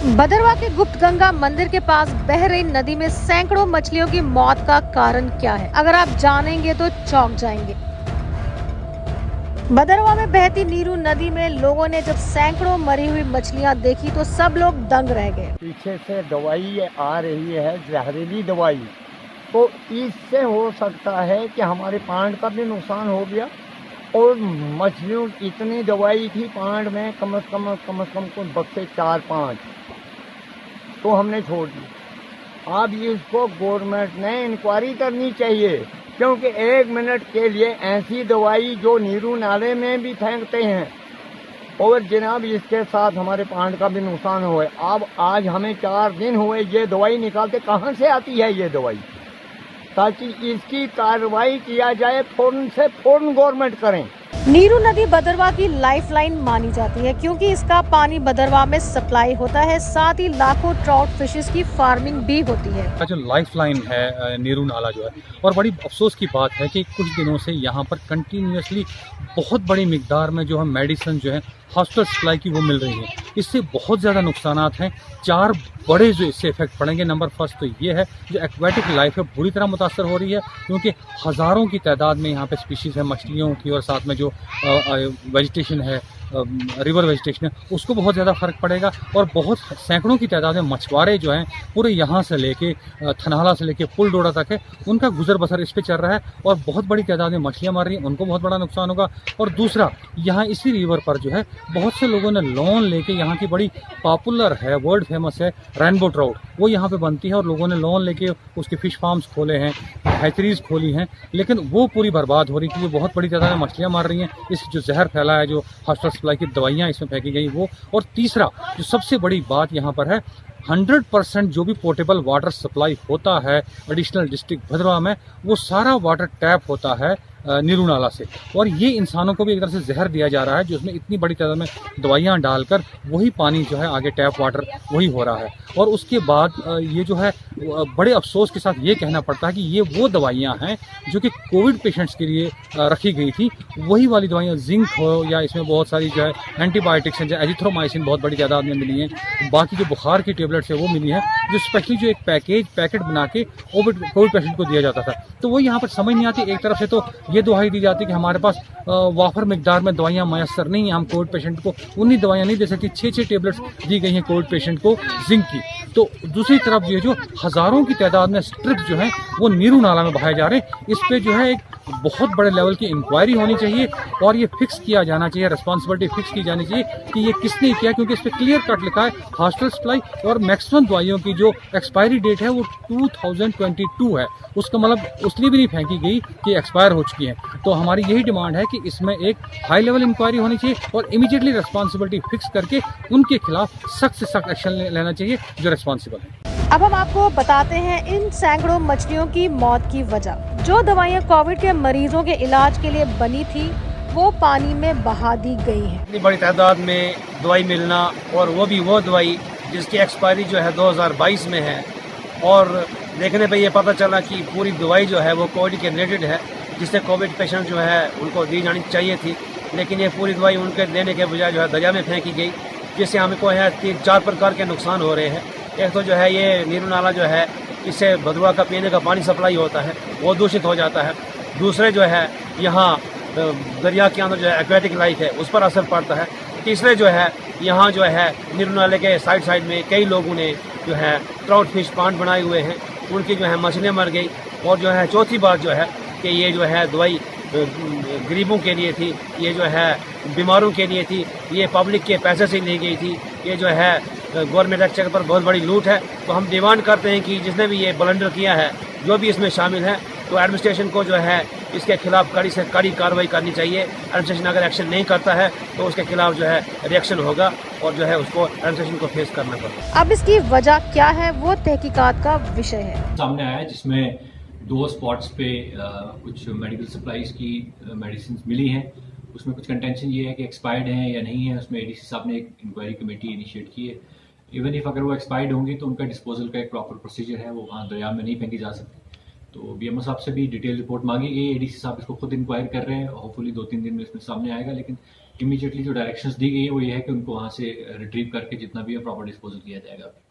भदरवा के गुप्त गंगा मंदिर के पास बह रही नदी में सैकड़ों मछलियों की मौत का कारण क्या है, अगर आप जानेंगे तो चौंक जाएंगे। भदरवा में बहती नीरू नदी में लोगों ने जब सैकड़ों मरी हुई मछलियां देखी तो सब लोग दंग रह गए। पीछे से दवाई आ रही है, जहरीली दवाई, तो इससे हो सकता है कि हमारे पांड का भी नुकसान हो गया। और मछलियों इतनी दवाई थी पांड में, कम से कम कुछ बक्से 4-5, तो हमने छोड़ दी। अब इसको गवर्नमेंट ने इंक्वायरी करनी चाहिए, क्योंकि 1 मिनट के लिए ऐसी दवाई जो नीरू नाले में भी फेंकते हैं, और जनाब इसके साथ हमारे पांड का भी नुकसान हुआ। अब आज हमें 4 दिन हुए ये दवाई निकालते, कहाँ से आती है ये दवाई, ताकि इसकी कार्रवाई किया जाए, फौरन से फौरन गवर्नमेंट करें। नीरू नदी भदरवा की लाइफलाइन मानी जाती है, क्योंकि इसका पानी भदरवा में सप्लाई होता है, साथ ही लाखों ट्राउट फिशेस की फार्मिंग भी होती है। जो लाइफलाइन है नीरू नाला जो है, और बड़ी अफसोस की बात है कि कुछ दिनों से यहाँ पर कंटिन्यूसली बहुत बड़ी मिकदार में जो है मेडिसिन जो है हॉस्पिटल सप्लाई की वो मिल रही है। इससे बहुत ज़्यादा नुकसानात हैं। 4 बड़े जो इससे इफेक्ट पड़ेंगे। नंबर फर्स्ट तो ये है, जो एक्वेटिक लाइफ है बुरी तरह मुतासर हो रही है, क्योंकि हज़ारों की तादाद में यहाँ पे स्पीशीज़ है मछलियों की, और साथ में जो वेजिटेशन है, रिवर वेजिटेशन है, उसको बहुत ज़्यादा फ़र्क पड़ेगा। और बहुत सैकड़ों की तादाद में मछुआरे जो हैं पूरे यहाँ से लेके थनाला से लेके पुल डोडा तक है, उनका गुजर बसर इस पे चल रहा है, और बहुत बड़ी तादाद में मछलियाँ मार रही हैं, उनको बहुत बड़ा नुकसान होगा। और दूसरा, यहाँ इसी रिवर पर जो है बहुत से लोगों ने लोन लेके, यहाँ की बड़ी पॉपुलर है, वर्ल्ड फेमस है रेनबो ट्राउट, वो यहाँ पे बनती है, और लोगों ने लोन लेके उसके फिश फार्म्स खोले हैं, हैचरीज खोली हैं, लेकिन वो पूरी बर्बाद हो रही, क्योंकि बहुत बड़ी तादाद में मछलियाँ मार रही हैं। इस जो जहर फैला है, जो हॉस्पिटल सप्लाई की दवाइयाँ इसमें फेंकी गई वो। और तीसरा जो सबसे बड़ी बात यहाँ पर है, 100% जो भी पोर्टेबल वाटर सप्लाई होता है एडिशनल डिस्ट्रिक्ट भदरवा में, वो सारा वाटर टैप होता है नीरू नाला से। और ये इंसानों को भी एक तरह से जहर दिया जा रहा है, जो उसमें इतनी बड़ी तादाद में दवाइयाँ डालकर वही पानी जो है आगे टैप वाटर वही हो रहा है। और उसके बाद ये जो है बड़े अफसोस के साथ ये कहना पड़ता है कि ये वो दवाइयाँ हैं जो कि कोविड पेशेंट्स के लिए रखी गई थी। वही वाली दवाइयाँ, जिंक हो, या इसमें बहुत सारी जो है एंटीबायोटिक्स हैं, जो एजिथ्रोमाइसिन बहुत बड़ी तादाद में मिली हैं, बाकी जो बुखार की टेबलेट्स है वो मिली हैं, जो स्पेशली जो एक पैकेट बना के कोविड पेशेंट को दिया जाता था। तो वो यहाँ पर समझ नहीं आती। एक तरफ से तो ये दुहाई दी जाती है कि हमारे पास वाफर मिकदार में दवाइयाँ मैसर नहीं है, हम कोविड पेशेंट को उन्हीं दवाइयाँ नहीं दे सकती। 6 टेबलेट्स दी गई हैं कोविड पेशेंट को जिंक की। तो दूसरी तरफ ये जो हज़ारों की तादाद में स्ट्रिप जो है वो नीरू नाला में बहाए जा रहे हैं, इस पे जो है एक बहुत बड़े लेवल की इंक्वायरी होनी चाहिए, और ये फिक्स किया जाना चाहिए, रिस्पॉन्सिबिलिटी फिक्स की जानी चाहिए कि ये किसने किया, क्योंकि इस पर क्लियर कट लिखा है हॉस्पिटल सप्लाई, और मैक्सिमम दवाइयों की जो एक्सपायरी डेट है वो 2022 है। उसका मतलब उसलिए भी नहीं फेंकी गई कि एक्सपायर हो चुकी है। तो हमारी यही डिमांड है कि इसमें एक हाई लेवल इंक्वायरी होनी चाहिए, और इमीडिएटली रिस्पॉन्सिबिलिटी फिक्स करके उनके खिलाफ सख्त से सख्त एक्शन लेना चाहिए जो रिस्पॉन्सिबल है। अब हम आपको बताते हैं इन सैकड़ों मछलियों की मौत की वजह। जो दवाइयाँ कोविड के मरीजों के इलाज के लिए बनी थी वो पानी में बहा दी गई हैं। इतनी बड़ी तादाद में दवाई मिलना, और वो भी वो दवाई जिसकी एक्सपायरी जो है 2022 में है, और देखने पे ये पता चला कि पूरी दवाई जो है वो कोविड के रिलेटेड है, जिससे कोविड पेशेंट जो है उनको दी जानी चाहिए थी, लेकिन ये पूरी दवाई उनके देने के बजाय जो है दरिया में फेंकी गई, जिससे हमको है 3-4 प्रकार के नुकसान हो रहे हैं। एक तो जो है ये नीरू नाला जो है, इससे भदरवा का पीने का पानी सप्लाई होता है, वो दूषित हो जाता है। दूसरे जो है यहाँ दरिया के अंदर जो है एक्वेटिक लाइफ है उस पर असर पड़ता है। तीसरे जो है यहाँ जो है नीरू नाले के साइड में कई लोगों ने जो है ट्राउट फिश पांड बनाए हुए हैं, उनकी जो है मछलियाँ मर गई। और जो है चौथी बात जो है कि ये जो है दवाई गरीबों के लिए थी, ये जो है बीमारों के लिए थी, ये पब्लिक के पैसे से ली गई थी, ये जो है गवर्नमेंट एक्शन पर बहुत बड़ी लूट है। तो हम डिमांड करते हैं कि जिसने भी ये ब्लंडर किया है, जो भी इसमें शामिल है, तो एडमिनिस्ट्रेशन को जो है इसके खिलाफ कड़ी से कड़ी कार्रवाई करनी चाहिए। एडमिनिस्ट्रेशन अगर एक्शन नहीं करता है तो उसके खिलाफ जो है रिएक्शन होगा, और जो है उसको एडमिनिस्ट्रेशन को फेस करना पड़ेगा। अब इसकी वजह क्या है वो तहकीकात का विषय है। सामने आया जिसमें 2 स्पॉट्स पे कुछ मेडिकल सप्लाईज की मेडिसिन मिली हैं। उसमें कुछ कंटेंशन ये है कि एक्सपायर्ड हैं या नहीं है। उसमें एडीसी साहब ने एक इंक्वायरी कमेटी इनिशिएट की है। इवन इफ अगर वो एक्सपायर्ड होंगी तो उनका डिस्पोजल का एक प्रॉपर प्रोसीजर है, वो वहाँ दरिया में नहीं फेंकी जा सकती। तो बीएमओ साहब से भी डिटेल रिपोर्ट मांगी गई है, एडीसी साहब इसको खुद इंक्वायर कर रहे हैं, होपफुली 2-3 दिन में इसमें सामने आएगा। लेकिन इमीडिएटली जो डायरेक्शंस दी गई है वो ये है कि उनको वहाँ से रिट्रीव करके जितना भी है प्रॉपर डिस्पोजल किया जाएगा।